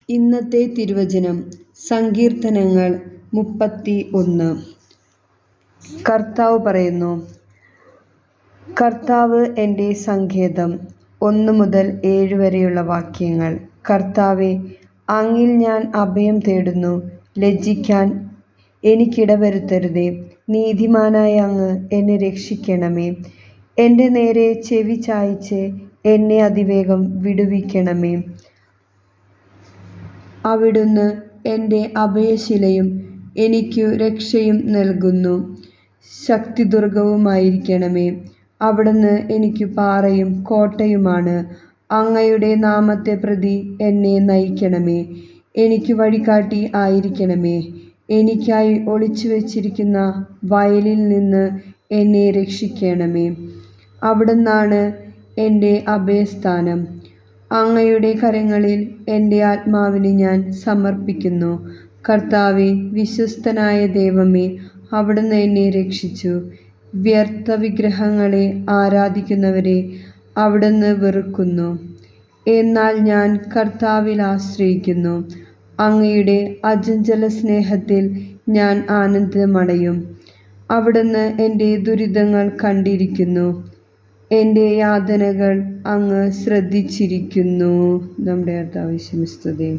ഇന്നത്തെ തിരുവചനം സങ്കീർത്തനങ്ങൾ 31. കർത്താവ് പറയുന്നു, കർത്താവ് എൻ്റെ സങ്കേതം. 1 മുതൽ 7 വരെയുള്ള വാക്യങ്ങൾ. കർത്താവേ, അങ്ങിൽ ഞാൻ അഭയം തേടുന്നു. ലജ്ജിക്കാൻ എനിക്കിടവരുത്തരുതേ. നീതിമാനായ അങ്ങ് എന്നെ രക്ഷിക്കണമേ. എൻ്റെ നേരെ ചെവി ചായിച്ച് എന്നെ അതിവേഗം വിടുവിക്കണമേ. അവിടുന്ന് എൻ്റെ അഭയശിലയും എനിക്കു രക്ഷയും നൽകുന്നു. ശക്തിദുർഗവുമായിരിക്കണമേ. അവിടുന്ന് എനിക്കു പാറയും കോട്ടയുമാണ്. അങ്ങയുടെ നാമത്തെ പ്രതി എന്നെ നയിക്കണമേ. എനിക്കു വഴികാട്ടി ആയിരിക്കണമേ. എനിക്കായി ഒളിച്ചുവച്ചിരിക്കുന്ന വയലിൽ നിന്ന് എന്നെ രക്ഷിക്കണമേ. അവിടുന്നാണ് എൻ്റെ അഭയസ്ഥാനം. അങ്ങയുടെ കരങ്ങളിൽ എൻ്റെ ആത്മാവിനെ ഞാൻ സമർപ്പിക്കുന്നു. കർത്താവേ, വിശ്വസ്തനായ ദൈവമേ, അവിടുന്ന് എന്നെ രക്ഷിച്ചു. വ്യർത്ഥ വിഗ്രഹങ്ങളെ ആരാധിക്കുന്നവരെ അവിടുന്ന് വെറുക്കുന്നു. എന്നാൽ ഞാൻ കർത്താവിൽ ആശ്രയിക്കുന്നു. അങ്ങയുടെ അചഞ്ചല സ്നേഹത്തിൽ ഞാൻ ആനന്ദമടയും. അവിടുന്ന് എൻ്റെ ദുരിതങ്ങൾ കണ്ടിരിക്കുന്നു. എൻ്റെ യാതനകൾ അങ്ങ് ശ്രദ്ധിച്ചിരിക്കുന്നു. നമ്മുടെ കർത്താവേ, സ്തുതി.